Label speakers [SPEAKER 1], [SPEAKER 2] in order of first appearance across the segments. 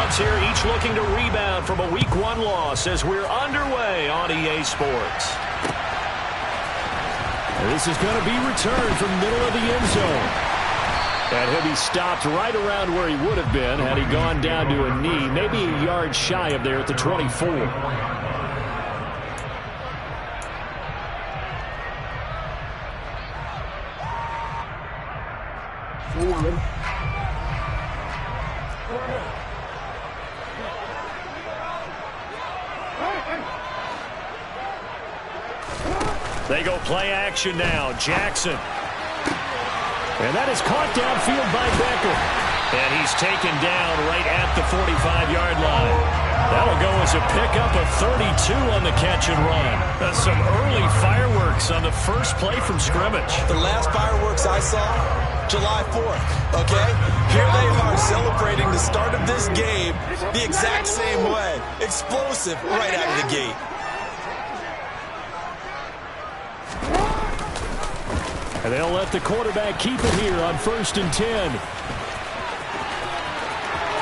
[SPEAKER 1] backups here, each looking to rebound from a Week 1 loss as we're underway on EA Sports.
[SPEAKER 2] This is going to be returned from middle of the end zone. And he'll be stopped right around where he would have been had he gone down to a knee, maybe a yard shy of there at the 24.
[SPEAKER 1] They go play action now. Jackson. And that is caught downfield by Beckham. And he's taken down right at the 45-yard line. That'll go as a pickup of 32 on the catch and run. That's some early fireworks on the first play from scrimmage.
[SPEAKER 3] The last fireworks I saw, July 4th, okay? Here they are celebrating the start of this game the exact same way. Explosive right out of the gate.
[SPEAKER 2] And they'll let the quarterback keep it here on 1st and 10.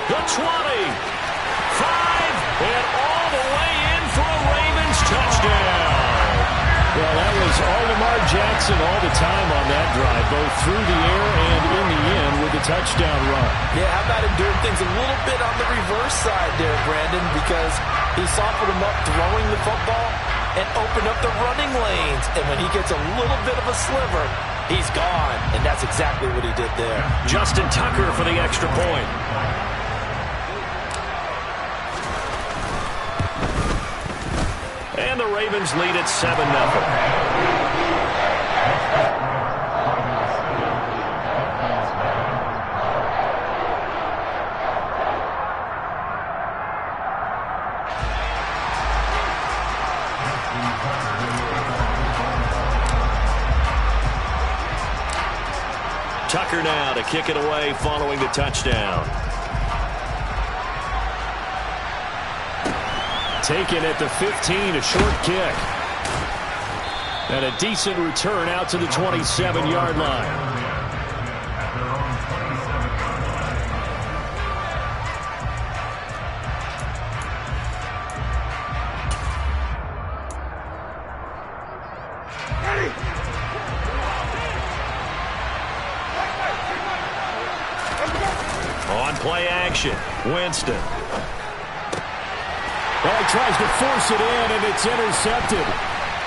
[SPEAKER 1] The 20. 5. And all the way in for a Ravens touchdown.
[SPEAKER 2] Well, that was all Lamar Jackson all the time on that drive, both through the air and in the end with the touchdown run.
[SPEAKER 3] Yeah, how about him doing things a little bit on the reverse side there, Brandon, because he softened him up throwing the football and opened up the running lanes. And when he gets a little bit of a sliver, he's gone. And that's exactly what he did there.
[SPEAKER 1] Justin Tucker for the extra point. And the Ravens lead at 7-0. Tucker now to kick it away following the touchdown.
[SPEAKER 2] Taken at the 15, a short kick. And a decent return out to the 27-yard line.
[SPEAKER 1] On play action, Winston.
[SPEAKER 2] Well, he tries to force it in, and it's intercepted.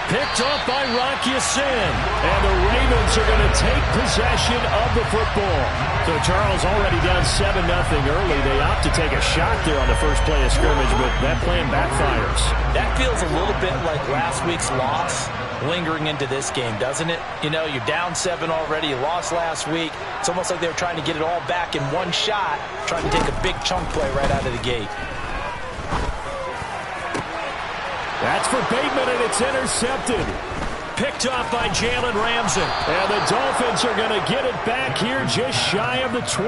[SPEAKER 2] Picked up by Rocky Sin. And the Ravens are going to take possession of the football. So Charles already down 7-0 early. They opt to take a shot there on the first play of scrimmage, but that plan backfires.
[SPEAKER 3] That feels a little bit like last week's loss lingering into this game, doesn't it? You know, you're down 7 already. You lost last week. It's almost like they were trying to get it all back in one shot, trying to take a big chunk play right out of the gate.
[SPEAKER 2] That's for Bateman, and it's intercepted.
[SPEAKER 1] Picked off by Jalen Ramsey.
[SPEAKER 2] And the Dolphins are going to get it back here just shy of the 20.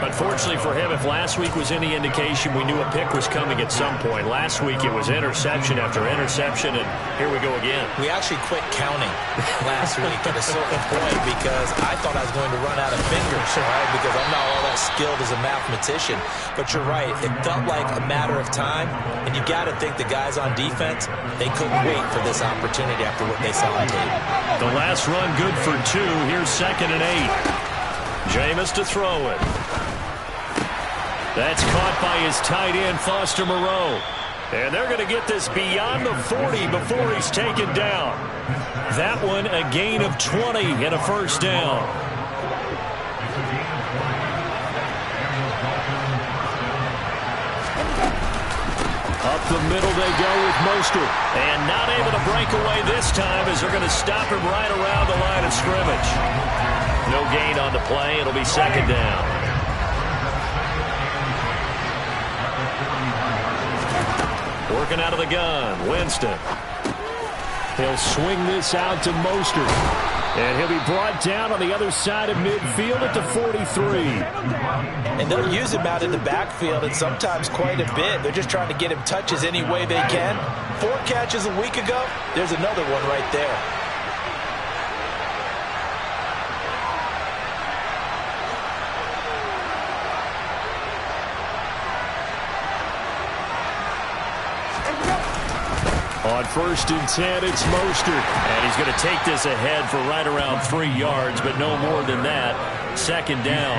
[SPEAKER 1] Unfortunately for him, if last week was any indication, we knew a pick was coming at some point. Last week it was interception after interception, and here we go again.
[SPEAKER 3] We actually quit counting last week at a certain point because I thought I was going to run out of fingers, right? Because I'm not all that skilled as a mathematician. But you're right. It felt like a matter of time, and you got to think the guys on defense, they couldn't wait for this opportunity after what they saw.
[SPEAKER 1] The last run good for 2. Here's 2nd and 8. Jameis to throw it. That's caught by his tight end, Foster Moreau. And they're going to get this beyond the 40 before he's taken down. That one a gain of 20 and a first down.
[SPEAKER 2] Up the middle they go with Mostert.
[SPEAKER 1] And not able to break away this time as they're going to stop him right around the line of scrimmage. No gain on the play. It'll be 2nd down. Working out of the gun, Winston.
[SPEAKER 2] He'll swing this out to Mostert. And he'll be brought down on the other side of midfield at the 43.
[SPEAKER 3] And they'll use him out in the backfield, and sometimes quite a bit. They're just trying to get him touches any way they can. 4 catches a week ago. There's another one right there.
[SPEAKER 2] On 1st and 10, it's Mostert.
[SPEAKER 1] And he's going to take this ahead for right around 3 yards, but no more than that. 2nd down.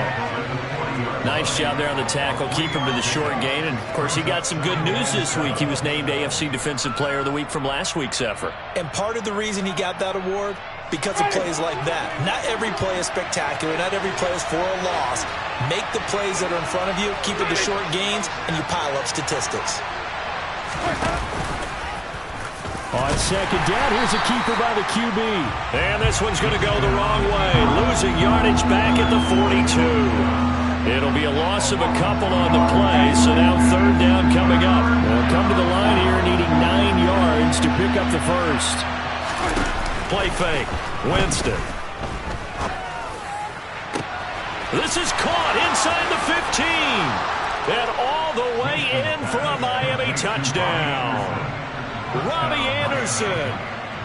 [SPEAKER 1] Nice job there on the tackle. Keep him to the short gain. And, of course, he got some good news this week. He was named AFC Defensive Player of the Week from last week's effort.
[SPEAKER 3] And part of the reason he got that award, because of plays like that. Not every play is spectacular. Not every play is for a loss. Make the plays that are in front of you, keep it to short gains, and you pile up statistics.
[SPEAKER 2] On 2nd down, here's a keeper by the QB.
[SPEAKER 1] And this one's going to go the wrong way. Losing yardage back at the 42. It'll be a loss of a couple on the play, so now 3rd down coming up.
[SPEAKER 2] They'll come to the line here needing 9 yards to pick up the first.
[SPEAKER 1] Play fake. Winston. This is caught inside the 15. And all the way in for a Miami touchdown. Robbie Anderson,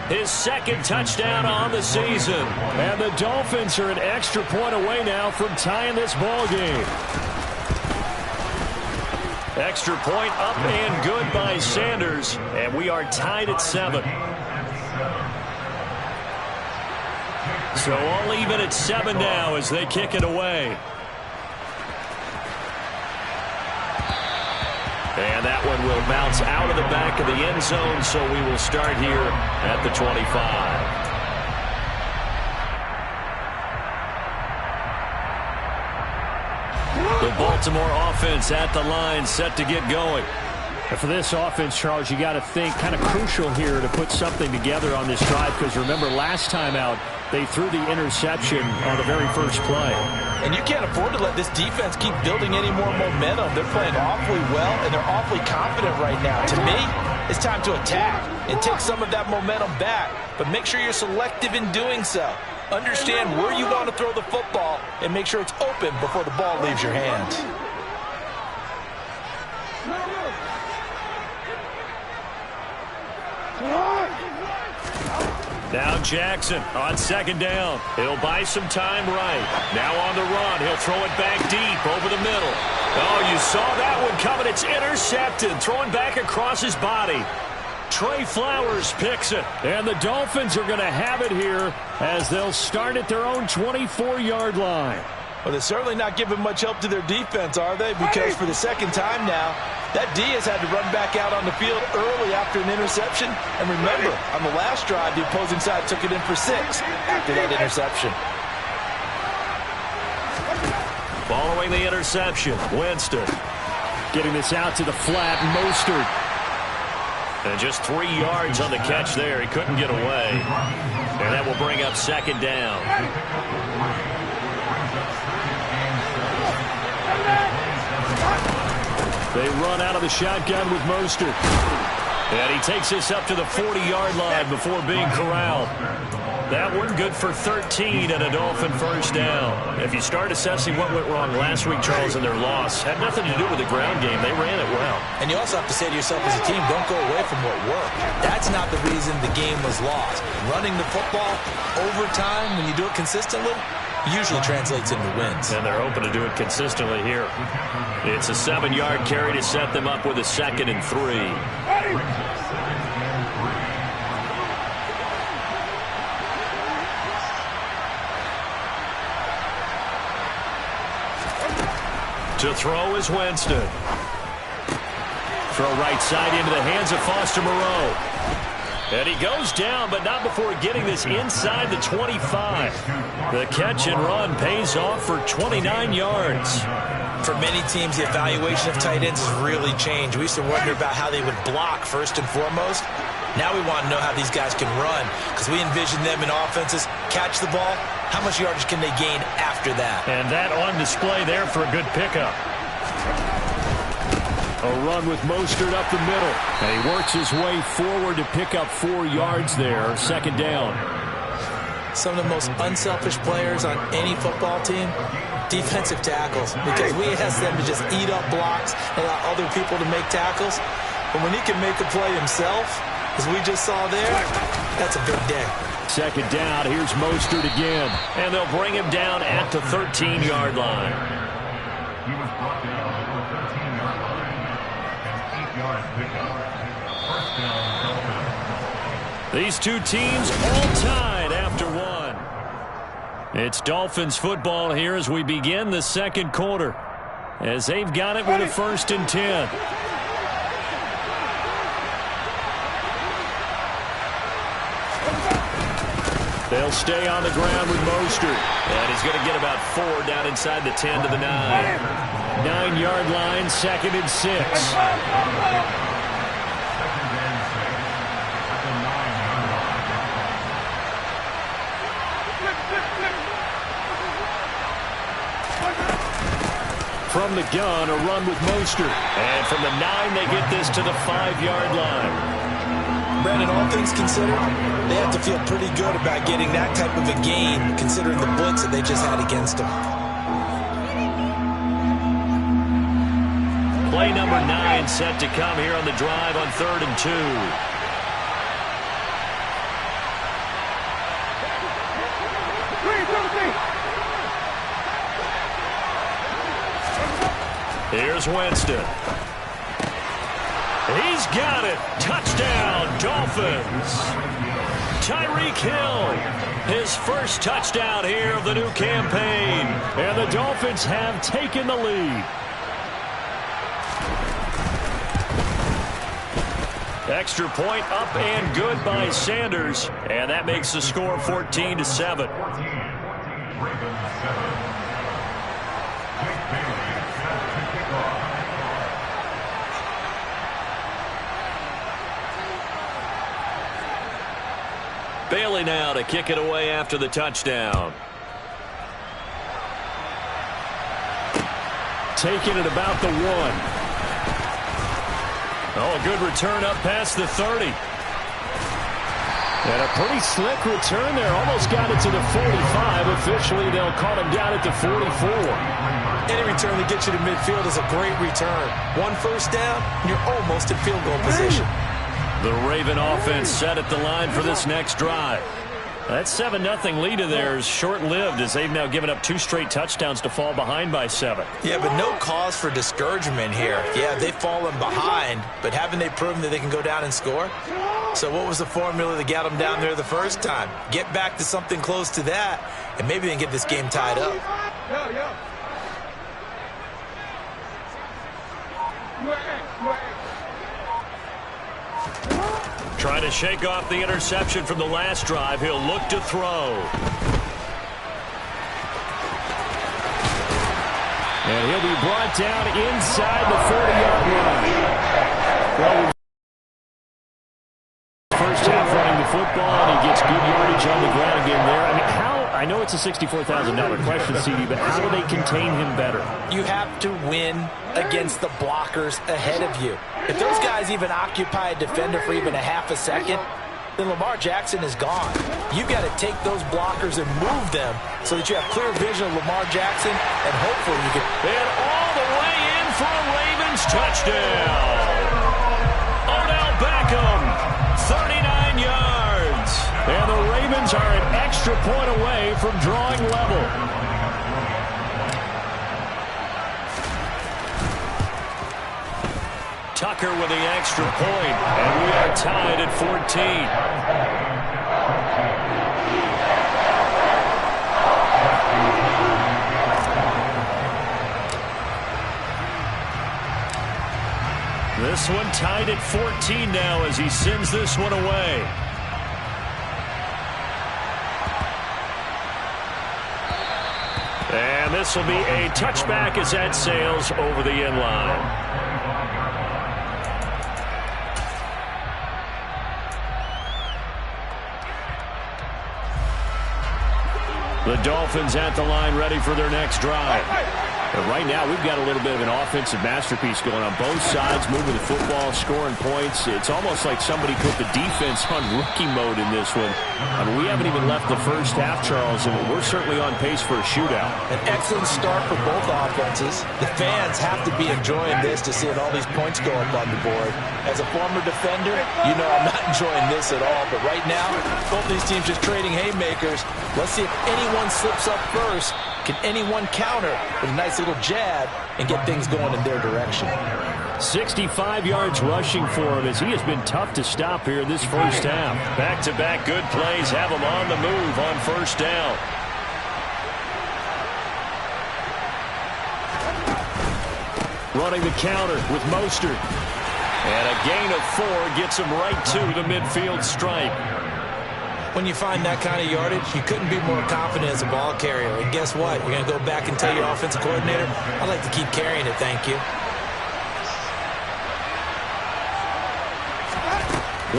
[SPEAKER 1] his 2nd touchdown on the season.
[SPEAKER 2] And the Dolphins are an extra point away now from tying this ball game.
[SPEAKER 1] Extra point up and good by Sanders. And we are tied at 7. So all even at 7 now as they kick it away. And that one will bounce out of the back of the end zone, so we will start here at the 25. The Baltimore offense at the line, set to get going.
[SPEAKER 2] And for this offense, Charles, you got to think kind of crucial here to put something together on this drive, because remember last time out they threw the interception on the very first play.
[SPEAKER 3] And you can't afford to let this defense keep building any more momentum. They're playing awfully well, and they're awfully confident right now. To me, it's time to attack and take some of that momentum back, but make sure you're selective in doing so. Understand where you want to throw the football and make sure it's open before the ball leaves your hands.
[SPEAKER 1] Now Jackson on 2nd down. He'll buy some time right. Now on the run. He'll throw it back deep over the middle. Oh, you saw that one coming. It's intercepted. Throwing back across his body. Trey Flowers picks it.
[SPEAKER 2] And the Dolphins are going to have it here as they'll start at their own 24-yard line.
[SPEAKER 3] Well, they're certainly not giving much help to their defense, are they? Because for the 2nd time now, that D has had to run back out on the field early after an interception. And remember, on the last drive, the opposing side took it in for 6 after that interception.
[SPEAKER 1] Following the interception, Winston.
[SPEAKER 2] Getting this out to the flat, Mostert.
[SPEAKER 1] And just 3 yards on the catch there. He couldn't get away. And that will bring up 2nd down.
[SPEAKER 2] They run out of the shotgun with Mostert.
[SPEAKER 1] And he takes this up to the 40-yard line before being corralled. That one good for 13 and a Dolphin 1st down. If you start assessing what went wrong last week, Charles, in their loss, had nothing to do with the ground game. They ran it well.
[SPEAKER 3] And you also have to say to yourself as a team, don't go away from what worked. That's not the reason the game was lost. Running the football over time, when you do it consistently, usually translates into wins.
[SPEAKER 1] And they're hoping to do it consistently here. It's a 7-yard carry to set them up with a 2nd and 3. To throw is Winston. Throw right side into the hands of Foster Moreau. And he goes down, but not before getting this inside the 25. The catch and run pays off for 29 yards.
[SPEAKER 3] For many teams, the evaluation of tight ends has really changed. We used to wonder about how they would block first and foremost. Now we want to know how these guys can run, because we envision them in offenses catch the ball. How much yardage can they gain after that?
[SPEAKER 1] And that on display there for a good pickup.
[SPEAKER 2] A run with Mostert up the middle. And he works his way forward to pick up 4 yards there. 2nd down.
[SPEAKER 3] Some of the most unselfish players on any football team, defensive tackles. Because we ask them to just eat up blocks and allow other people to make tackles. But when he can make a play himself, as we just saw there, that's a big day.
[SPEAKER 2] 2nd down. Here's Mostert again.
[SPEAKER 1] And they'll bring him down at the 13-yard line.
[SPEAKER 4] He was brought down over the 13-yard line. 8 yards pickup. 1st down, Dolphins.
[SPEAKER 1] These two teams all tied after one. It's Dolphins football here as we begin the second quarter, as they've got it with a 1st and 10. They'll stay on the ground with Mostert. And he's going to get about 4 down inside the 10 to the 9. 9-yard line, 2nd and 6. From the gun, a run with Mostert. And from the 9, they get this to the 5-yard line.
[SPEAKER 3] Brandon, all things considered, they have to feel pretty good about getting that type of a gain, considering the blitz that they just had against them.
[SPEAKER 1] Play number 9 set to come here on the drive on 3rd and 2. Here's Winston. He's got it. Touchdown, Dolphins. Tyreek Hill, his first touchdown here of the new campaign. And the Dolphins have taken the lead. Extra point up and good by Sanders. And that makes the score 14-7. Bailey now to kick it away after the touchdown. Taking it about the 1. Oh, a good return up past the 30. And a pretty slick return there. Almost got it to the 45. Officially, they'll call him down at the 44.
[SPEAKER 3] Any return that gets you to midfield is a great return. 1 first down, you're almost in field goal position.
[SPEAKER 1] The Raven offense set at the line for this next drive. That 7-0 lead of theirs short-lived as they've now given up 2 straight touchdowns to fall behind by 7.
[SPEAKER 3] Yeah, but no cause for discouragement here. Yeah, they've fallen behind, but haven't they proven that they can go down and score? So what was the formula that got them down there the first time? Get back to something close to that, and maybe they can get this game tied up.
[SPEAKER 1] Trying to shake off the interception from the last drive. He'll look to throw. And he'll be brought down inside the 40-yard line. Well, first half running the football, and he gets good yardage on the ground again there. I mean, I know it's a $64,000 question, CD, but how do they contain him better?
[SPEAKER 3] You have to win against the blockers ahead of you. If those guys even occupy a defender for even a half a second, then Lamar Jackson is gone. You've got to take those blockers and move them so that you have clear vision of Lamar Jackson, and hopefully you can...
[SPEAKER 1] And all the way in for a Ravens touchdown. Odell Beckham, 39 yards. And the Ravens are an extra point away from drawing level. Tucker with the extra point, and we are tied at 14. This one tied at 14 now as he sends this one away. And this will be a touchback as that sails over the end line. The Dolphins at the line ready for their next drive. And right now, we've got a little bit of an offensive masterpiece going on both sides, moving the football, scoring points. It's almost like somebody put the defense on rookie mode in this one. I mean, we haven't even left the first half, Charles, and we're certainly on pace for a shootout.
[SPEAKER 3] An excellent start for both offenses. The fans have to be enjoying this to seeing all these points go up on the board. As a former defender, you know I'm not enjoying this at all. But right now, both these teams just trading haymakers. Let's see if anyone slips up first. Can anyone counter with a nice little jab and get things going in their direction?
[SPEAKER 2] 65 yards rushing for him as he has been tough to stop here in this first half.
[SPEAKER 1] Back-to-back good plays have him on the move on first down.
[SPEAKER 2] Running the counter with Mostert.
[SPEAKER 1] And a gain of 4 gets him right to the midfield stripe.
[SPEAKER 3] When you find that kind of yardage, you couldn't be more confident as a ball carrier. And guess what? You're going to go back and tell your offensive coordinator, I'd like to keep carrying it, thank you.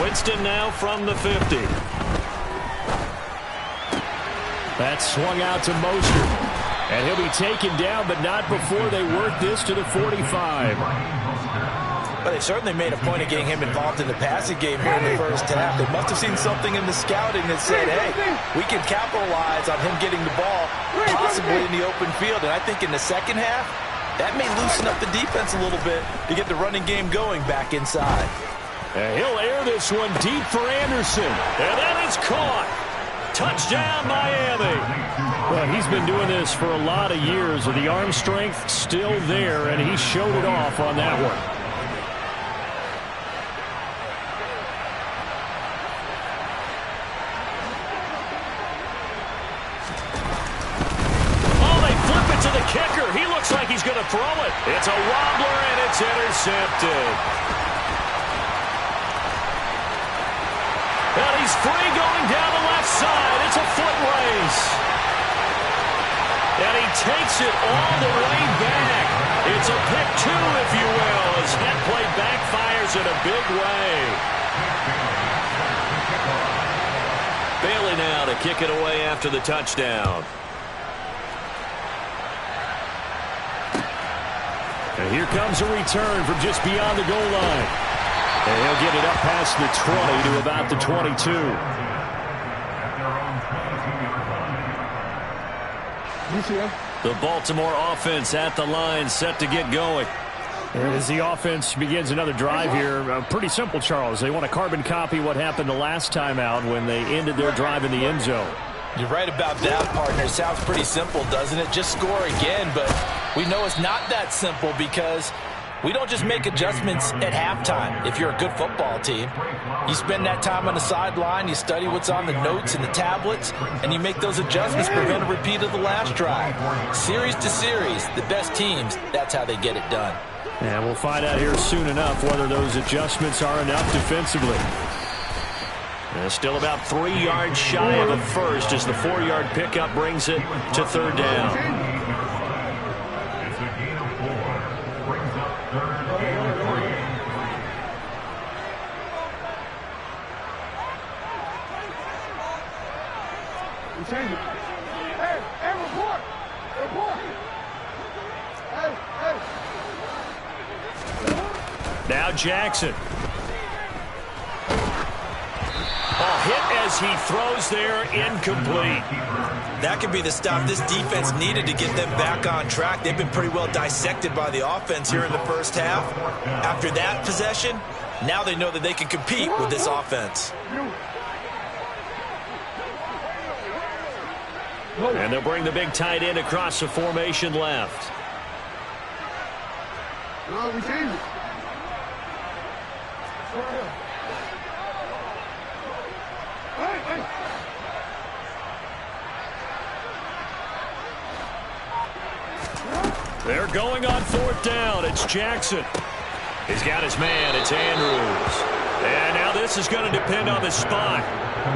[SPEAKER 1] Winston now from the 50.
[SPEAKER 2] That's swung out to Mostert. And he'll be taken down, but not before they work this to the 45.
[SPEAKER 3] But they certainly made a point of getting him involved in the passing game here in the first half. They must have seen something in the scouting that said, hey, we can capitalize on him getting the ball, possibly in the open field. And I think in the second half, that may loosen up the defense a little bit to get the running game going back inside.
[SPEAKER 2] And he'll air this one deep for Anderson.
[SPEAKER 1] And that is caught. Touchdown, Miami.
[SPEAKER 2] Well, he's been doing this for a lot of years, with the arm strength still there, and he showed it off on that one.
[SPEAKER 1] Oh, they flip it to the kicker. He looks like he's going to throw it. It's a wobbler, and it's intercepted. And he's free going down the left side. It's a foot race. And he takes it all the way back. It's a pick 2, if you will, as that play backfires in a big way. Bailey now to kick it away after the touchdown.
[SPEAKER 2] And here comes a return from just beyond the goal line. And he'll get it up past the 20 to about the 22.
[SPEAKER 1] The Baltimore offense at the line, set to get going.
[SPEAKER 2] And as the offense begins another drive here, pretty simple, Charles. They want to carbon copy what happened the last time out when they ended their drive in the end zone.
[SPEAKER 3] You're right about that, partner. Sounds pretty simple, doesn't it? Just score again, but we know it's not that simple because we don't just make adjustments at halftime. If you're a good football team, you spend that time on the sideline, you study what's on the notes and the tablets, and you make those adjustments, prevent a repeat of the last drive. Series to series, the best teams, that's how they get it done.
[SPEAKER 2] And we'll find out here soon enough whether those adjustments are enough defensively.
[SPEAKER 1] And still about 3 yards shy of a first as the 4-yard pickup brings it to third down. Now Jackson. Hit as he throws there, incomplete.
[SPEAKER 3] That could be the stop this defense needed to get them back on track. They've been pretty well dissected by the offense here in the first half. After that possession, now they know that they can compete with this offense.
[SPEAKER 1] And they'll bring the big tight end across the formation left.
[SPEAKER 4] We change it.
[SPEAKER 1] They're going on fourth down. It's Jackson. He's got his man. It's Andrews. And now this is going to depend on the spot.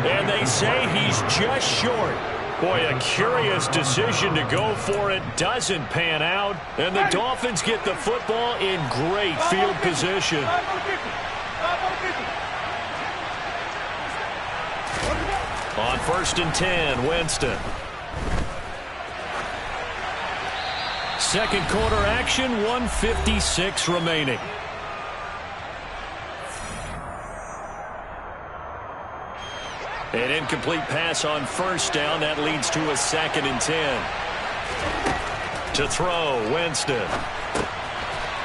[SPEAKER 1] And they say he's just short. Boy, a curious decision to go for it. Doesn't pan out. And the Dolphins get the football in great field position. On 1st and 10, Winston.
[SPEAKER 2] Second quarter action, 1:56 remaining.
[SPEAKER 1] An incomplete pass on first down. That leads to a 2nd and 10. To throw, Winston.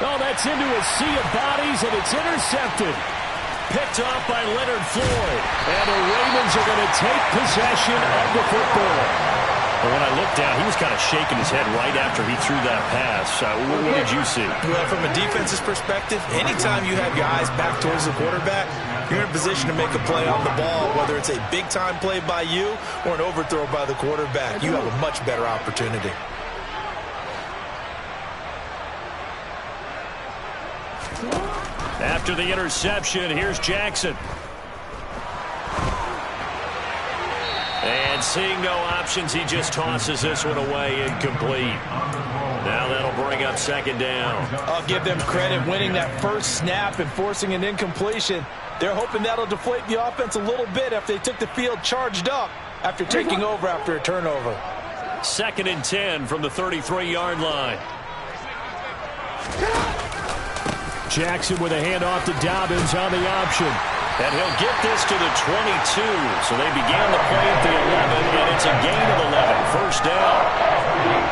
[SPEAKER 2] Oh, that's into a sea of bodies, and it's intercepted.
[SPEAKER 1] Picked off by Leonard Floyd.
[SPEAKER 2] And the Ravens are going to take possession of the football.
[SPEAKER 1] But when I looked down, he was kind of shaking his head right after he threw that pass. What did you see?
[SPEAKER 3] Well, from a defense's perspective, anytime you have your eyes back towards the quarterback, you're in a position to make a play on the ball, whether it's a big-time play by you or an overthrow by the quarterback. You have a much better opportunity.
[SPEAKER 1] After the interception, here's Jackson. And seeing no options, he just tosses this one away incomplete. Now that'll bring up second down.
[SPEAKER 5] I'll give them credit winning that first snap and forcing an incompletion. They're hoping that'll deflate the offense a little bit after they took the field charged up after taking over after a turnover.
[SPEAKER 1] 2nd and 10 from the 33-yard line.
[SPEAKER 2] Jackson with a handoff to Dobbins on the option.
[SPEAKER 1] And he'll get this to the 22. So they began the play at the 11, and it's a gain of 11. First down.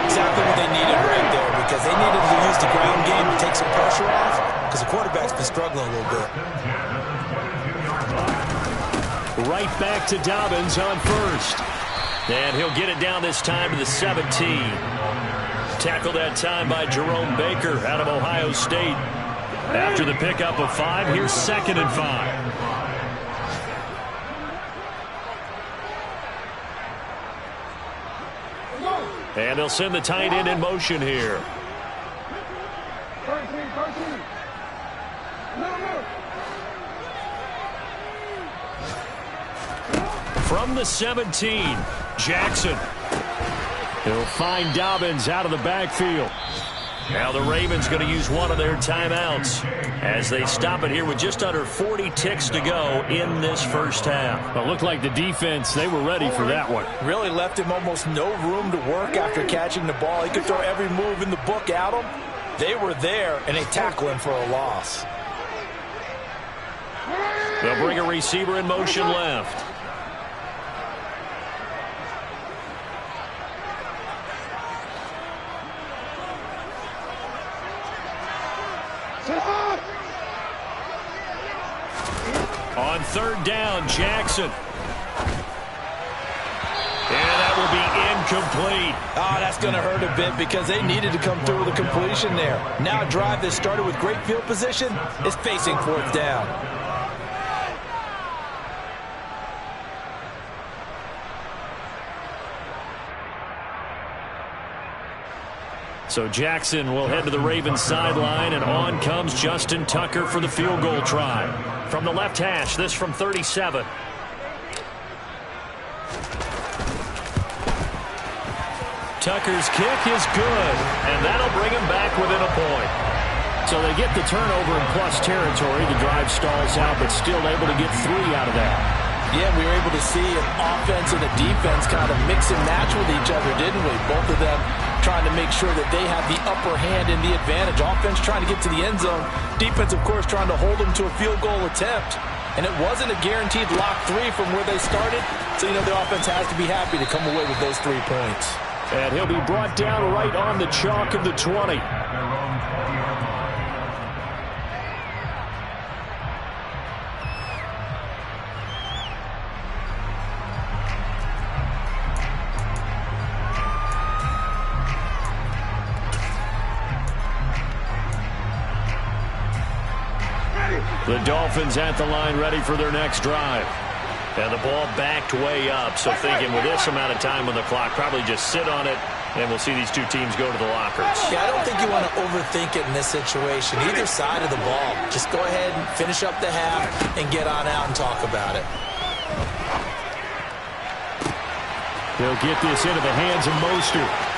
[SPEAKER 3] Exactly what they needed right there, because they needed to use the ground game to take some pressure off, because the quarterback's been struggling a little bit.
[SPEAKER 2] Right back to Dobbins on first.
[SPEAKER 1] And he'll get it down this time to the 17. Tackled that time by Jerome Baker out of Ohio State. After the pickup of 5, here's 2nd and 5. And they'll send the tight end in motion here. From the 17, Jackson. He'll find Dobbins out of the backfield. Now the Ravens going to use one of their timeouts as they stop it here with just under 40 ticks to go in this first half.
[SPEAKER 2] It looked like the defense, they were ready for that one.
[SPEAKER 5] Really left him almost no room to work after catching the ball. He could throw every move in the book at him. They were there, and they tackle him for a loss.
[SPEAKER 1] They'll bring a receiver in motion left. On 3rd down, Jackson. And that will be incomplete.
[SPEAKER 5] Oh, that's going to hurt a bit because they needed to come through with a completion there. Now a drive that started with great field position is facing 4th down.
[SPEAKER 1] So Jackson will head to the Ravens sideline, and on comes Justin Tucker for the field goal try. From the left hash, this from 37. Tucker's kick is good, and that'll bring him back within a point.
[SPEAKER 2] So they get the turnover in plus territory. The drive stalls out, but still able to get 3 out of that.
[SPEAKER 5] Yeah, we were able to see an offense and a defense kind of mix and match with each other, didn't we? Both of them trying to make sure that they have the upper hand and the advantage. Offense trying to get to the end zone. Defense, of course, trying to hold them to a field goal attempt. And it wasn't a guaranteed lock 3 from where they started. So, you know, the offense has to be happy to come away with those 3 points.
[SPEAKER 2] And he'll be brought down right on the chalk of the 20.
[SPEAKER 1] The Dolphins at the line ready for their next drive. And the ball backed way up, so thinking with this amount of time on the clock, probably just sit on it, and we'll see these two teams go to the lockers.
[SPEAKER 3] Yeah, I don't think you want to overthink it in this situation. Either side of the ball. Just go ahead and finish up the half and get on out and talk about it.
[SPEAKER 2] They'll get this into the hands of Mostert.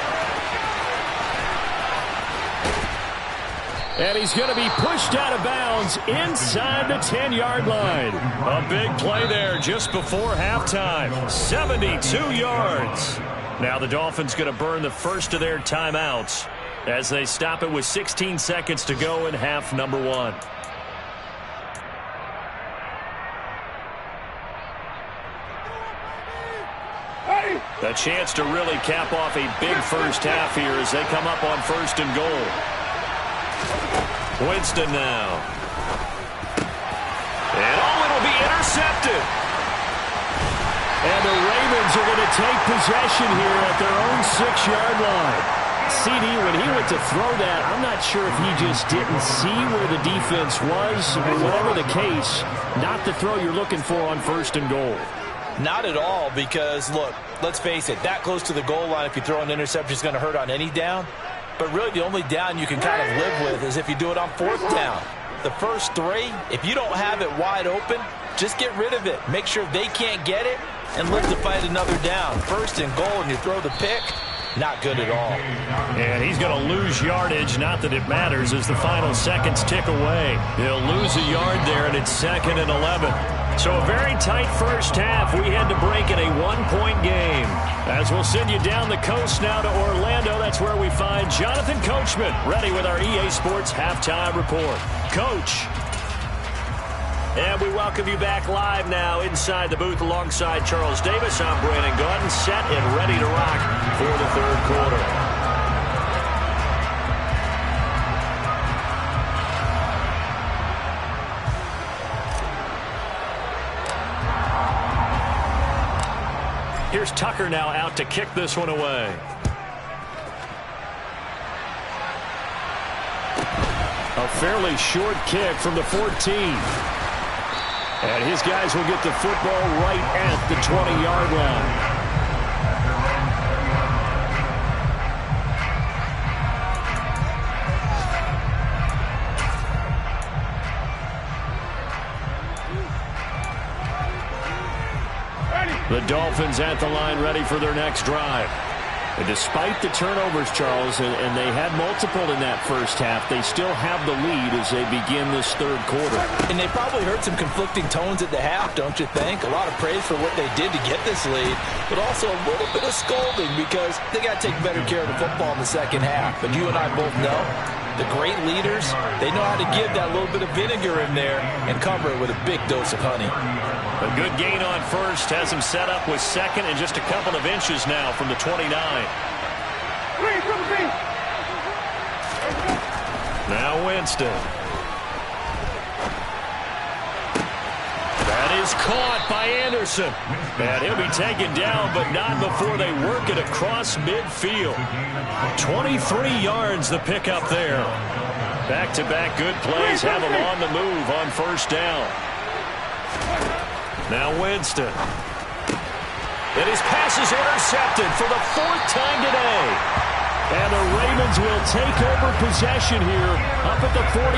[SPEAKER 2] And he's going to be pushed out of bounds inside the 10-yard line.
[SPEAKER 1] A big play there just before halftime. 72 yards. Now the Dolphins going to burn the first of their timeouts as they stop it with 16 seconds to go in half number 1. A chance to really cap off a big first half here as they come up on 1st and goal. Winston now. And it'll be intercepted.
[SPEAKER 2] And the Ravens are going to take possession here at their own 6-yard line. CD, when he went to throw that, I'm not sure if he just didn't see where the defense was. Whatever the case, not the throw you're looking for on 1st and goal.
[SPEAKER 5] Not at all, because, look, let's face it, that close to the goal line, if you throw an interception, is going to hurt on any down. But really, the only down you can kind of live with is if you do it on 4th down. The first 3, if you don't have it wide open, just get rid of it. Make sure they can't get it and live to fight another down. 1st and goal, and you throw the pick. Not good at all.
[SPEAKER 1] And he's going to lose yardage. Not that it matters as the final seconds tick away. He'll lose a yard there, and it's 2nd and 11. So a very tight first half. We had to break in a 1-point game. As we'll send you down the coast now to Orlando, that's where we find Jonathan Coachman, ready with our EA Sports Halftime Report. Coach. And we welcome you back live now inside the booth alongside Charles Davis. I'm Brandon Gaudin, set and ready to rock for the 3rd quarter. Here's Tucker now out to kick this one away.
[SPEAKER 2] A fairly short kick from the 14. And his guys will get the football right at the 20-yard line. The Dolphins at the line ready for their next drive. And despite the turnovers, Charles, and they had multiple in that first half, they still have the lead as they begin this 3rd quarter.
[SPEAKER 5] And they probably heard some conflicting tones at the half, don't you think? A lot of praise for what they did to get this lead, but also a little bit of scolding because they got to take better care of the football in the 2nd half. But you and I both know the great leaders, they know how to give that little bit of vinegar in there and cover it with a big dose of honey.
[SPEAKER 1] A good gain on 1st has him set up with 2nd and just a couple of inches now from the 29. Now Winston. That is caught by Anderson. And he'll be taken down, but not before they work it across midfield. 23 yards the pickup there. Back-to-back good plays have him on the move on 1st down. Now Winston. And his pass is intercepted for the 4th time today. And the Ravens will take over possession here up at the 44.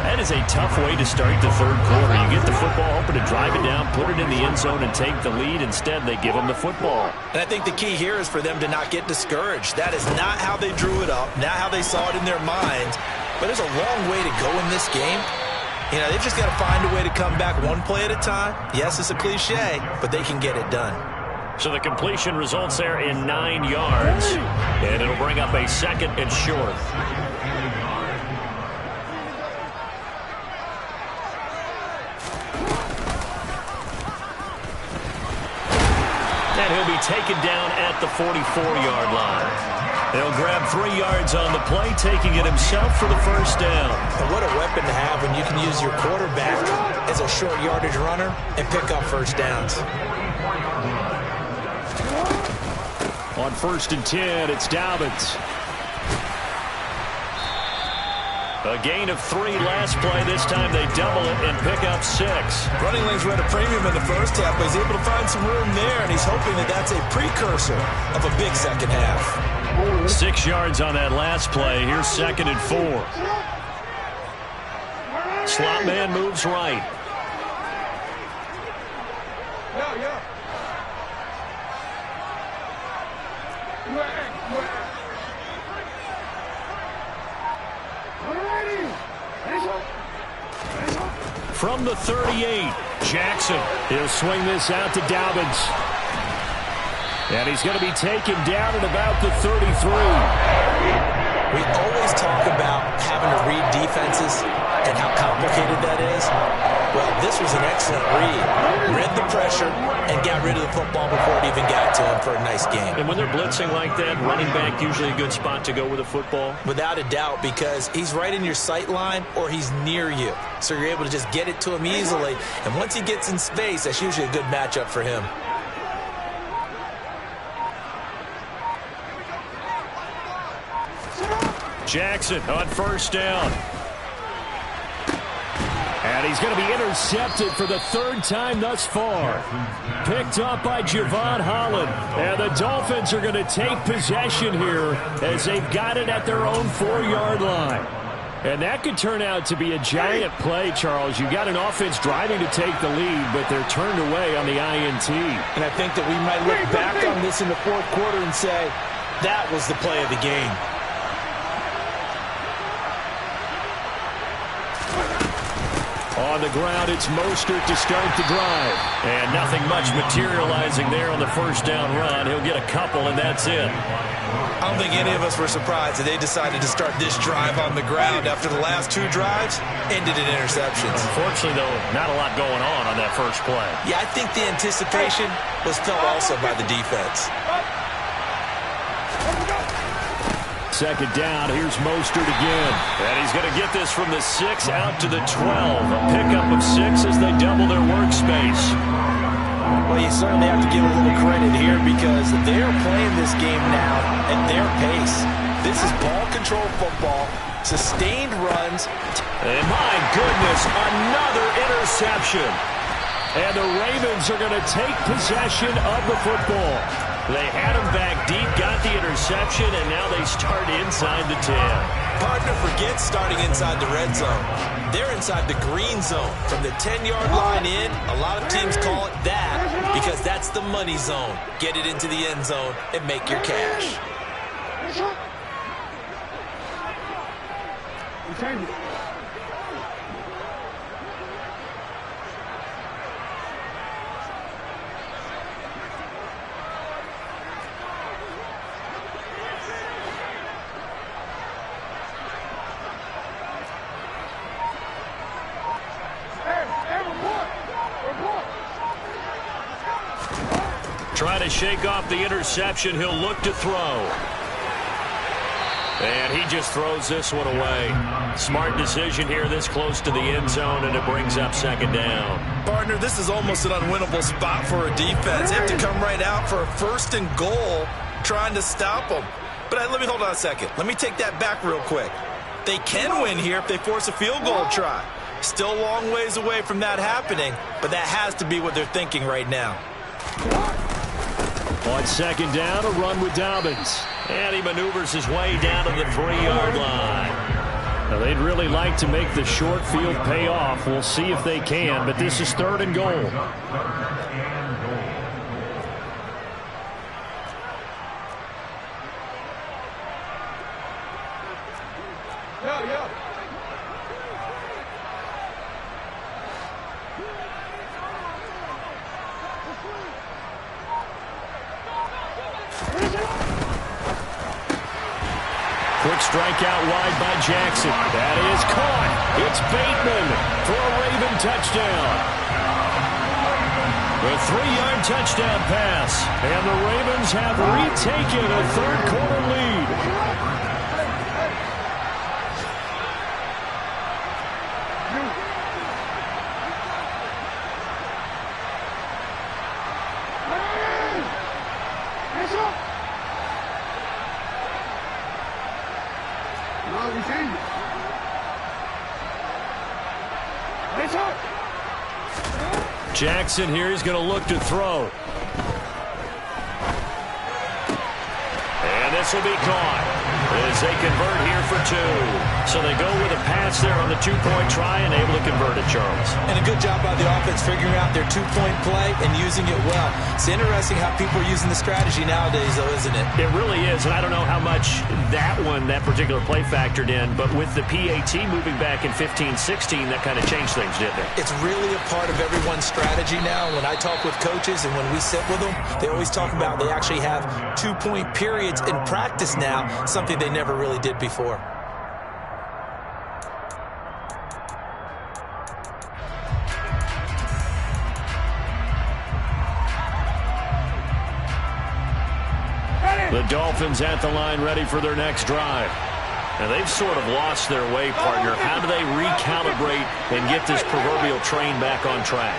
[SPEAKER 1] That is a tough way to start the 3rd quarter. You get the football, hoping to drive it down, put it in the end zone, and take the lead. Instead, they give them the football.
[SPEAKER 5] And I think the key here is for them to not get discouraged. That is not how they drew it up, not how they saw it in their minds. But there's a long way to go in this game. You know, they've just got to find a way to come back one play at a time. Yes, it's a cliche, but they can get it done.
[SPEAKER 1] So the completion results there in 9 yards. And it'll bring up a 2nd and short. And he'll be taken down at the 44-yard line. They'll grab 3 yards on the play, taking it himself for the 1st down.
[SPEAKER 5] And what a weapon to have when you can use your quarterback as a short yardage runner and pick up 1st downs.
[SPEAKER 2] On 1st and 10, it's Dobbins.
[SPEAKER 1] A gain of 3 last play. This time they double it and pick up 6.
[SPEAKER 5] Running lanes were at a premium in the first half, but he's able to find some room there, and he's hoping that that's a precursor of a big 2nd half.
[SPEAKER 1] 6 yards on that last play. Here's 2nd and 4. Slot man moves right. From the 38, Jackson.
[SPEAKER 2] He'll swing this out to Dobbins. And he's going to be taken down at about the 33.
[SPEAKER 5] We always talk about having to read defenses and how complicated that is. Well, this was an excellent read. Read the pressure and got rid of the football before it even got to him for a nice game.
[SPEAKER 1] And when they're blitzing like that, running back usually a good spot to go with a football?
[SPEAKER 5] Without a doubt, because he's right in your sight line or he's near you. So you're able to just get it to him easily. And once he gets in space, that's usually a good matchup for him.
[SPEAKER 1] Jackson on first down.
[SPEAKER 2] And he's going to be intercepted for the third time thus far. Picked up by Javon Holland. And the Dolphins are going to take possession here as they've got it at their own 4-yard line. And that could turn out to be a giant play, Charles. You got an offense driving to take the lead, but they're turned away on the INT.
[SPEAKER 5] And I think that we might look back on this in the fourth quarter and say, that was the play of the game.
[SPEAKER 2] On the ground, it's Mostert to start the drive.
[SPEAKER 1] And nothing much materializing there on the first down run. He'll get a couple, and that's it.
[SPEAKER 3] I don't think any of us were surprised that they decided to start this drive on the ground after the last 2 drives ended in interceptions.
[SPEAKER 1] Unfortunately, though, not a lot going on that first play.
[SPEAKER 3] Yeah, I think the anticipation was felt also by the defense.
[SPEAKER 2] Second down, here's Mostert again.
[SPEAKER 1] And he's going to get this from the 6 out to the 12. A pickup of 6 as they double their workspace.
[SPEAKER 5] Well, you certainly have to give a little credit here because they're playing this game now at their pace. This is ball control football, sustained runs.
[SPEAKER 1] And my goodness, another interception.
[SPEAKER 2] And the Ravens are going to take possession of the football.
[SPEAKER 1] They had him back deep, got the interception, and now they start inside the 10.
[SPEAKER 3] Partner, forget starting inside the red zone. They're inside the green zone. From the 10-yard line in, a lot of teams call it that because that's the money zone. Get it into the end zone and make your cash.
[SPEAKER 1] Trying to shake off the interception. He'll look to throw. And he just throws this one away. Smart decision here this close to the end zone, and it brings up second down.
[SPEAKER 3] Partner, this is almost an unwinnable spot for a defense. They have to come right out for a first and goal trying to stop them. But let me hold on a second. Let me take that back real quick. They can win here if they force a field goal try. Still a long ways away from that happening, but that has to be what they're thinking right now.
[SPEAKER 2] On second down, a run with Dobbins.
[SPEAKER 1] And he maneuvers his way down to the 3-yard line.
[SPEAKER 2] Now, they'd really like to make the short field pay off. We'll see if they can, but this is third and goal. Quick strike out wide by Jackson. That is caught. It's Bateman for a Raven touchdown. The 3-yard touchdown pass. And the Ravens have retaken a third-quarter lead. Jackson here is going to look to throw.
[SPEAKER 1] And this will be caught as they convert here for 2. So they go with a pass there on the 2-point try and able to convert it, Charles.
[SPEAKER 3] And a good job by the offense figuring out their 2-point play and using it well. It's interesting how people are using the strategy nowadays, though, isn't it?
[SPEAKER 1] It really is, and I don't know how much that particular play factored in, but with the PAT moving back in 15-16, that kind of changed things, didn't it?
[SPEAKER 3] It's really a part of everyone's strategy now. When I talk with coaches and when we sit with them, they always talk about they actually have 2-point periods in practice now, something they never really did before.
[SPEAKER 2] The Dolphins at the line ready for their next drive.
[SPEAKER 1] And they've sort of lost their way, partner. How do they recalibrate and get this proverbial train back on track?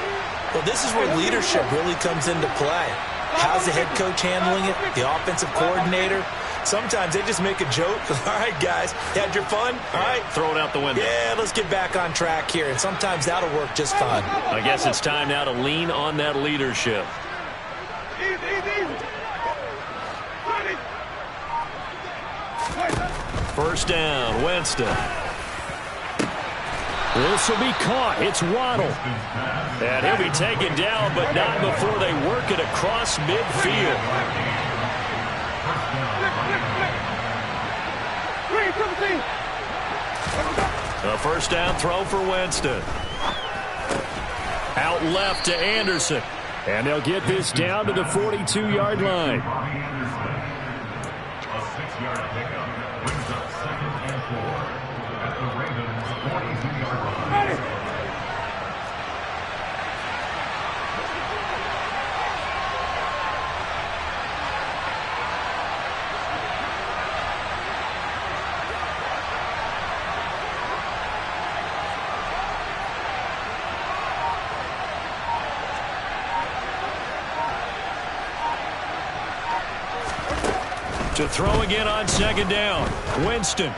[SPEAKER 3] Well, this is where leadership really comes into play. How's the head coach handling it? The offensive coordinator? Sometimes they just make a joke. All right, guys, you had your fun? All right.
[SPEAKER 1] Throw it out the window.
[SPEAKER 3] Yeah, let's get back on track here. And sometimes that'll work just fine.
[SPEAKER 1] I guess it's time now to lean on that leadership. First down, Winston.
[SPEAKER 2] This will be caught. It's Waddle.
[SPEAKER 1] And he'll be taken down, but not before they work it across midfield. A first down throw for Winston. Out left to Anderson.
[SPEAKER 2] And they'll get this down to the 42-yard line.
[SPEAKER 4] A 6-yard pickup brings up 2nd and 4 at the Ravens' 42-yard line.
[SPEAKER 1] To throw again on second down. Winston.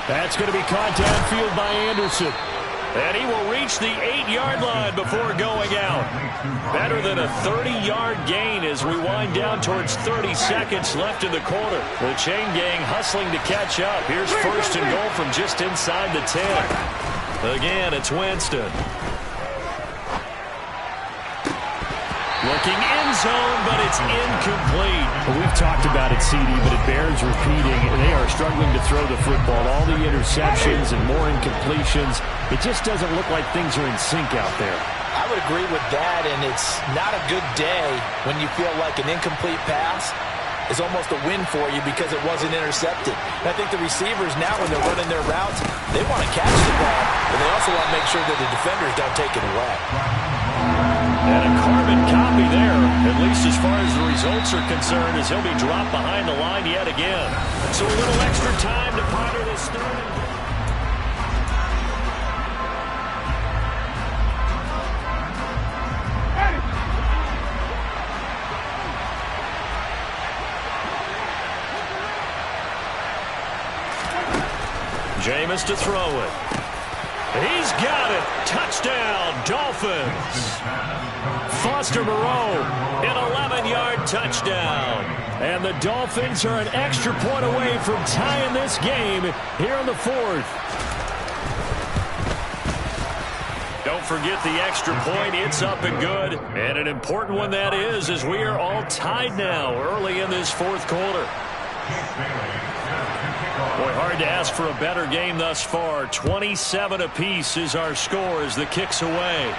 [SPEAKER 2] That's going to be caught downfield by Anderson.
[SPEAKER 1] And he will reach the 8-yard line before going out. Better than a 30-yard gain as we wind down towards 30 seconds left in the quarter. The chain gang hustling to catch up. Here's first and goal from just inside the 10. Again, it's Winston. Looking end zone, but it's incomplete.
[SPEAKER 2] Well, we've talked about it, CD, but it bears repeating. They are struggling to throw the football. All the interceptions and more incompletions. It just doesn't look like things are in sync out there.
[SPEAKER 5] I would agree with that, and it's not a good day when you feel like an incomplete pass is almost a win for you because it wasn't intercepted. And I think the receivers now, when they're running their routes, they want to catch the ball, but they also want to make sure that the defenders don't take it away.
[SPEAKER 1] And a carbon copy there, at least as far as the results are concerned, as he'll be dropped behind the line yet again. So a little extra time to ponder this third. Jameis to throw it. He's got it. Touchdown, Dolphins. Foster Moreau, an 11-yard touchdown.
[SPEAKER 2] And the Dolphins are an extra point away from tying this game here in the fourth.
[SPEAKER 1] Don't forget the extra point. It's up and good. And an important one that is, as we are all tied now early in this fourth quarter. Boy, hard to ask for a better game thus far. 27 apiece is our score as the kick's away.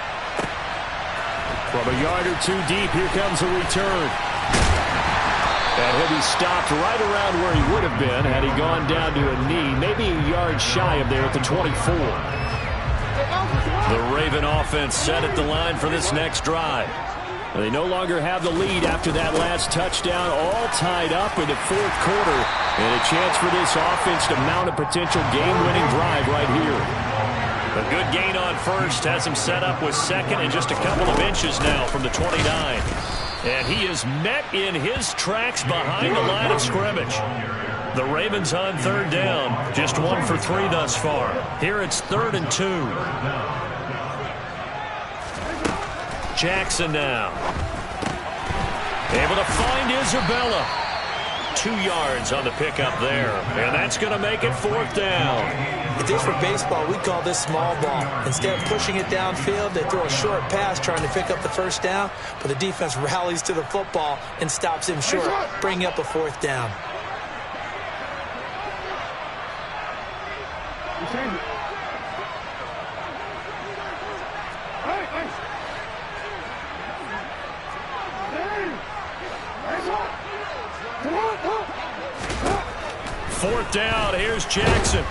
[SPEAKER 2] From a yard or two deep, here comes a return. And he'll be stopped right around where he would have been had he gone down to a knee, maybe a yard shy of there at the 24.
[SPEAKER 1] The Raven offense set at the line for this next drive.
[SPEAKER 2] They no longer have the lead after that last touchdown, all tied up in the fourth quarter. And a chance for this offense to mount a potential game-winning drive right here.
[SPEAKER 1] A good gain on first has him set up with second and just a couple of inches now from the 29. And he is met in his tracks behind the line of scrimmage. The Ravens on third down, just 1 for 3 thus far. Here it's 3rd and 2. Jackson now. Able to find Isabella. 2 yards on the pickup there. And that's going to make it 4th down.
[SPEAKER 3] If this were baseball, we'd call this small ball. Instead of pushing it downfield, they throw a short pass trying to pick up the first down, but the defense rallies to the football and stops him short, bringing up a 4th down.
[SPEAKER 1] Fourth down, here's Jackson.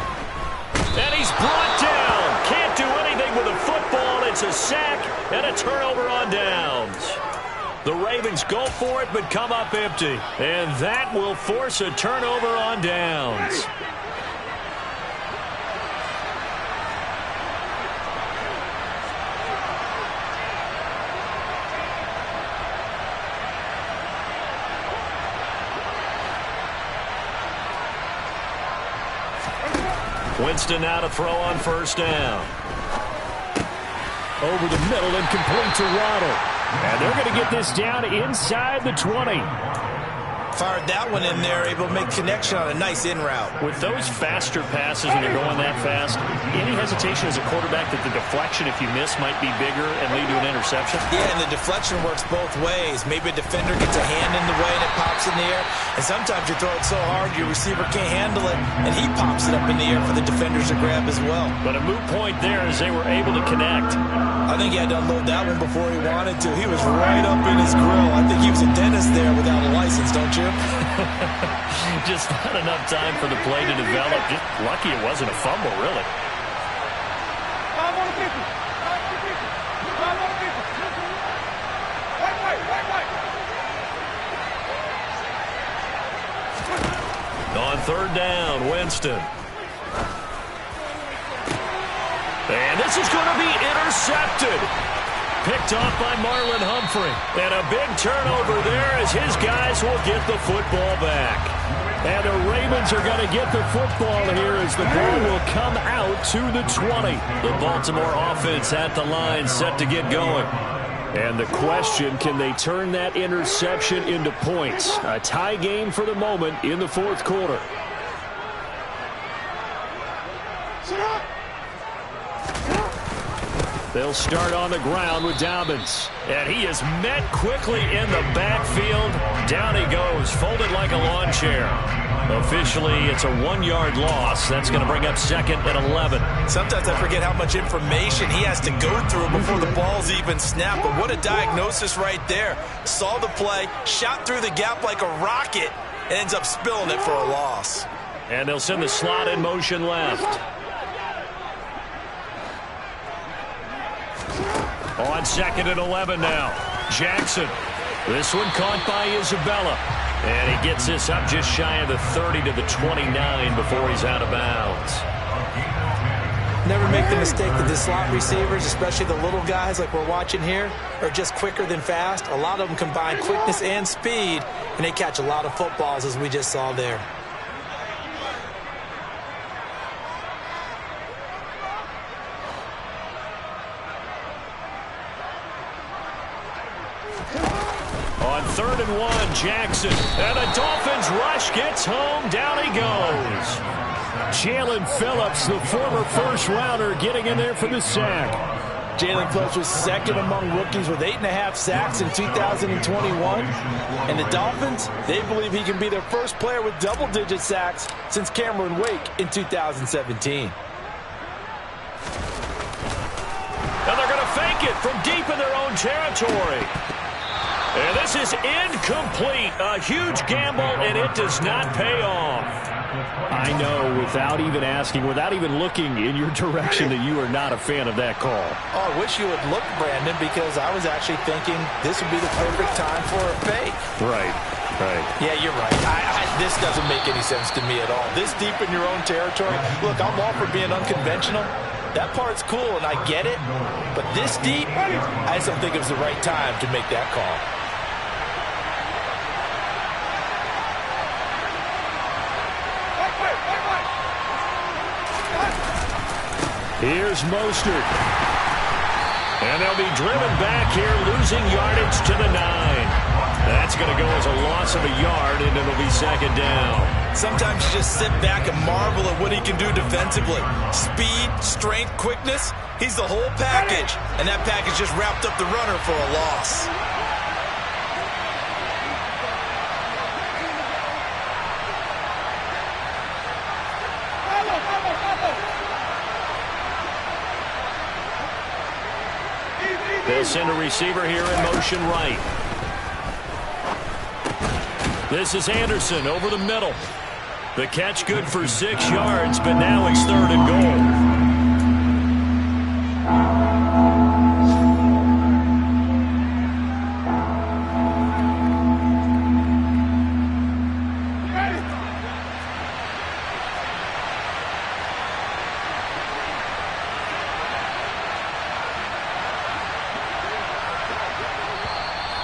[SPEAKER 1] And he's brought down. Can't do anything with a football. It's a sack and a turnover on downs. The Ravens go for it but come up empty. And that will force a turnover on downs. Winston now to throw on first down.
[SPEAKER 2] Over the middle and complete to Waddle. And they're going to get this down inside the 20.
[SPEAKER 3] Fired that one in there, able to make connection on a nice in route.
[SPEAKER 1] With those faster passes when you're going that fast, any hesitation as a quarterback that the deflection, if you miss, might be bigger and lead to an interception?
[SPEAKER 3] Yeah, and the deflection works both ways. Maybe a defender gets a hand in the way and it pops in the air. And sometimes you throw it so hard your receiver can't handle it, and he pops it up in the air for the defenders to grab as well.
[SPEAKER 1] But a moot point there as they were able to connect.
[SPEAKER 3] I think he had to unload that one before he wanted to. He was right up in his grill. I think he was a dentist there without a license, don't you?
[SPEAKER 1] Just not enough time for the play to develop. Just lucky it wasn't a fumble, really. On third down, Winston. And this is going to be intercepted. Picked off by Marlon Humphrey. And a big turnover there as his guys will get the football back. And the Ravens are going to get the football here as the ball will come out to the 20. The Baltimore offense at the line set to get going. And the question, can they turn that interception into points? A tie game for the moment in the fourth quarter. They'll start on the ground with Dobbins. And he is met quickly in the backfield. Down he goes, folded like a lawn chair. Officially, it's a 1-yard loss. That's going to bring up second and 11.
[SPEAKER 3] Sometimes I forget how much information he has to go through before the ball's even snapped. But what a diagnosis right there. Saw the play, shot through the gap like a rocket, and ends up spilling it for a loss.
[SPEAKER 1] And they'll send the slot in motion left. On second and 11 now. Jackson. This one caught by Isabella. And he gets this up just shy of the 30 to the 29 before he's out of bounds.
[SPEAKER 3] Never make the mistake that the slot receivers, especially the little guys like we're watching here, are just quicker than fast. A lot of them combine quickness and speed, and they catch a lot of footballs as we just saw there.
[SPEAKER 1] On third and 1, Jackson. And the Dolphins rush gets home. Down he goes.
[SPEAKER 2] Jalen Phillips, the former first-rounder, getting in there for the sack.
[SPEAKER 5] Jalen Phillips was second among rookies with 8.5 sacks in 2021. And the Dolphins, they believe he can be their first player with double-digit sacks since Cameron Wake in 2017.
[SPEAKER 1] And they're going to fake it from deep in their own territory. And this is incomplete. A huge gamble, and it does not pay off.
[SPEAKER 2] I know, without even asking, without even looking in your direction, that you are not a fan of that call.
[SPEAKER 5] Oh, I wish you would look, Brandon, because I was actually thinking this would be the perfect time for a fake.
[SPEAKER 2] Right.
[SPEAKER 5] Yeah, you're right. This doesn't make any sense to me at all. This deep in your own territory. Look, I'm all for being unconventional. That part's cool, and I get it. But this deep, I just don't think it was the right time to make that call.
[SPEAKER 2] Here's Mostert.
[SPEAKER 1] And they'll be driven back here, losing yardage to the 9. That's going to go as a loss of a yard, and it'll be second down.
[SPEAKER 3] Sometimes you just sit back and marvel at what he can do defensively. Speed, strength, quickness, he's the whole package. And that package just wrapped up the runner for a loss.
[SPEAKER 1] They'll send a receiver here in motion right. This is Anderson over the middle. The catch good for 6 yards, but now it's third and goal.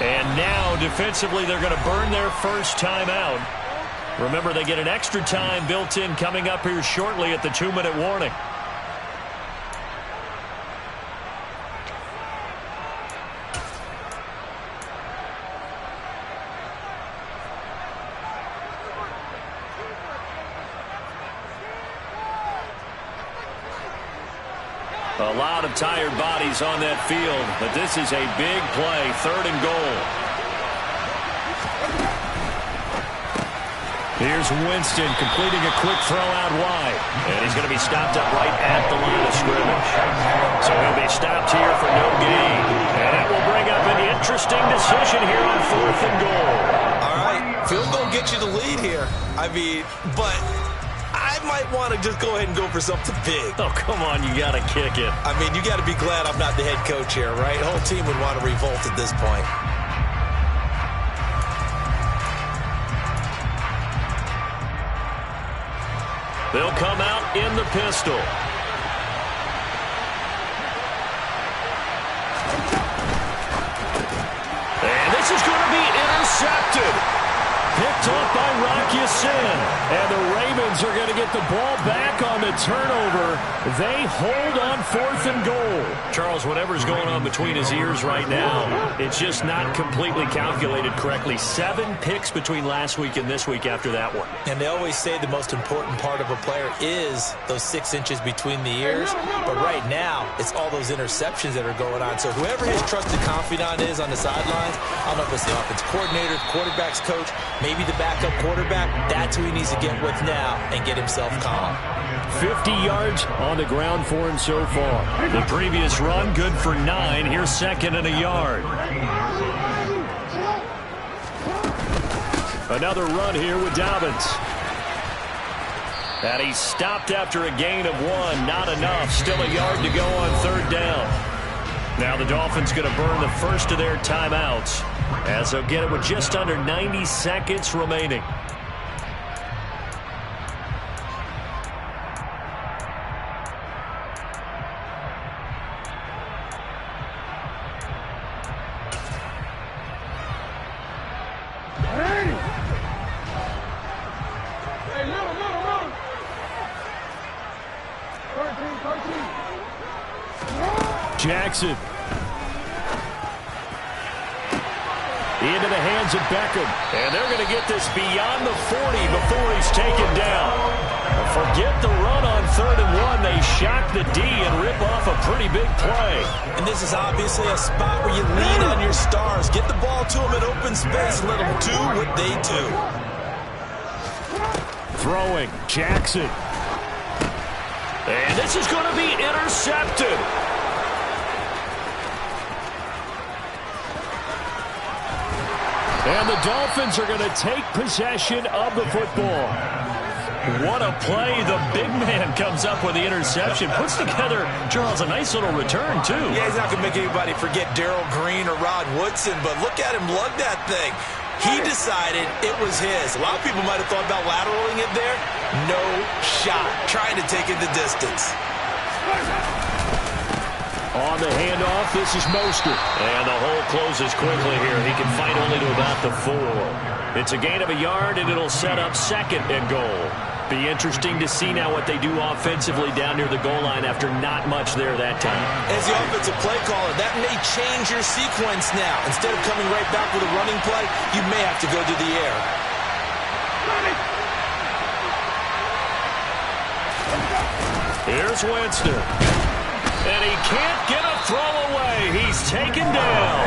[SPEAKER 1] And now, defensively, they're going to burn their first time out. Remember, they get an extra time built in coming up here shortly at the 2-minute warning. A lot of tired bodies on that field, but this is a big play, 3rd and goal. Here's Winston completing a quick throw out wide, and he's going to be stopped up right at the line of scrimmage. So he'll be stopped here for no gain, and that will bring up an interesting decision here on 4th and goal.
[SPEAKER 3] All right, field goal gets you the lead here. I mean, but I might want to just go ahead and go for something big.
[SPEAKER 1] Oh, come on, you got to kick it.
[SPEAKER 3] I mean, you got to be glad I'm not the head coach here, right? The whole team would want to revolt at this point.
[SPEAKER 1] They'll come out in the pistol. And this is going to be intercepted. Picked off by Rocky Sin. And the Ravens are going to get the ball back on the turnover. They hold on 4th and goal. Charles, whatever's going on between his ears right now, it's just not completely calculated correctly. 7 picks between last week and this week after that one.
[SPEAKER 3] And they always say the most important part of a player is those 6 inches between the ears. But right now, it's all those interceptions that are going on. So whoever his trusted confidant is on the sidelines, I don't know if it's the offense coordinator, the quarterback's coach, maybe the backup quarterback, that's who he needs to get with now and get himself calm.
[SPEAKER 2] 50 yards on the ground for him so far.
[SPEAKER 1] The previous run, good for 9. Here's 2nd and a yard. Another run here with Dobbins. And he's stopped after a gain of 1. Not enough. Still a yard to go on 3rd down. Now the Dolphins going to burn the first of their timeouts, as they'll get it with just under 90 seconds remaining.
[SPEAKER 2] Jackson. Into the hands of Beckham.
[SPEAKER 1] And they're going to get this beyond the 40 before he's taken down. Forget the run on 3rd and 1. They shock the D and rip off a pretty big play.
[SPEAKER 3] And this is obviously a spot where you lean on your stars. Get the ball to them in open space and let them do what they do.
[SPEAKER 2] Throwing. Jackson.
[SPEAKER 1] And this is going to be intercepted.
[SPEAKER 2] And the Dolphins are going to take possession of the football.
[SPEAKER 1] What a play. The big man comes up with the interception. Puts together, Charles, a nice little return, too.
[SPEAKER 3] Yeah, he's not going to make anybody forget Darrell Green or Rod Woodson, but look at him lug that thing. He decided it was his. A lot of people might have thought about lateraling it there. No shot. Trying to take it the distance.
[SPEAKER 2] On the handoff, this is Mostert.
[SPEAKER 1] And the hole closes quickly here. He can fight only to about the 4. It's a gain of a yard, and it'll set up 2nd and goal. Be interesting to see now what they do offensively down near the goal line after not much there that time.
[SPEAKER 3] As the offensive play caller, that may change your sequence now. Instead of coming right back with a running play, you may have to go to the air.
[SPEAKER 1] Here's Winston. And he can't get a throw away. He's taken down.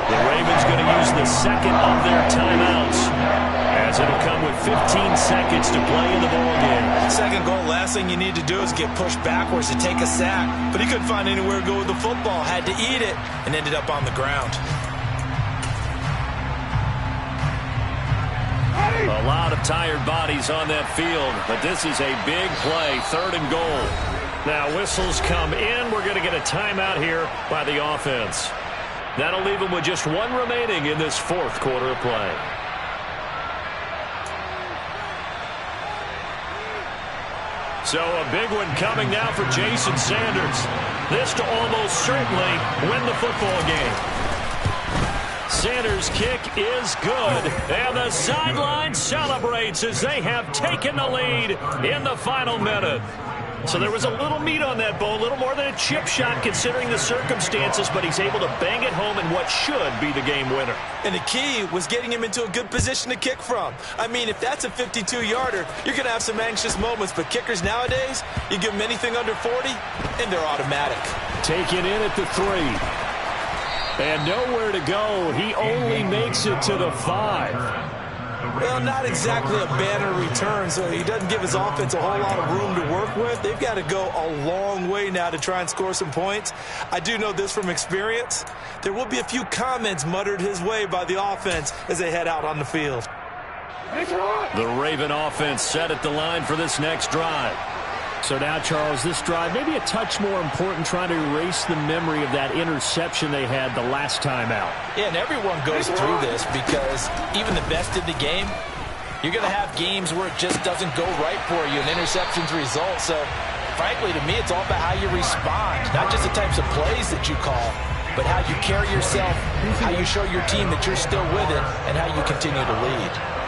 [SPEAKER 1] The Ravens going to use the 2nd of their timeouts, as it'll come with 15 seconds to play in the ballgame.
[SPEAKER 3] 2nd goal, last thing you need to do is get pushed backwards to take a sack. But he couldn't find anywhere to go with the football. Had to eat it and ended up on the ground.
[SPEAKER 1] A lot of tired bodies on that field, but this is a big play, 3rd and goal. Now whistles come in. We're going to get a timeout here by the offense. That'll leave them with just 1 remaining in this 4th quarter of play. So a big one coming now for Jason Sanders. This to almost certainly win the football game. Sanders' kick is good. And the sideline celebrates as they have taken the lead in the final minute. So there was a little meat on that bone, a little more than a chip shot considering the circumstances, but he's able to bang it home in what should be the game winner.
[SPEAKER 3] And the key was getting him into a good position to kick from. I mean, if that's a 52-yarder, you're going to have some anxious moments, but kickers nowadays, you give them anything under 40, and they're automatic.
[SPEAKER 2] Taken in at the 3. And nowhere to go. He only makes it to the 5.
[SPEAKER 3] Well, not exactly a banner return, so he doesn't give his offense a whole lot of room to work with. They've got to go a long way now to try and score some points. I do know this from experience. There will be a few comments muttered his way by the offense as they head out on the field.
[SPEAKER 2] The Raven offense set at the line for this next drive. So now, Charles, this drive may be a touch more important, trying to erase the memory of that interception they had the last time out.
[SPEAKER 5] Yeah, and everyone goes through this because even the best in the game, you're going to have games where it just doesn't go right for you and interceptions result. So, frankly, to me, it's all about how you respond, not just the types of plays that you call, but how you carry yourself, how you show your team that you're still with it, and how you continue to lead.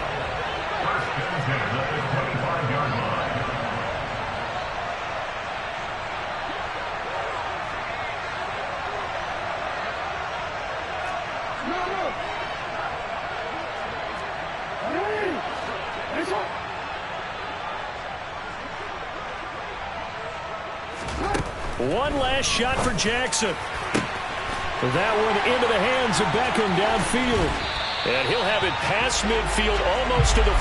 [SPEAKER 2] One last shot for Jackson. That one into the hands of Beckham downfield.
[SPEAKER 1] And he'll have it past midfield almost to the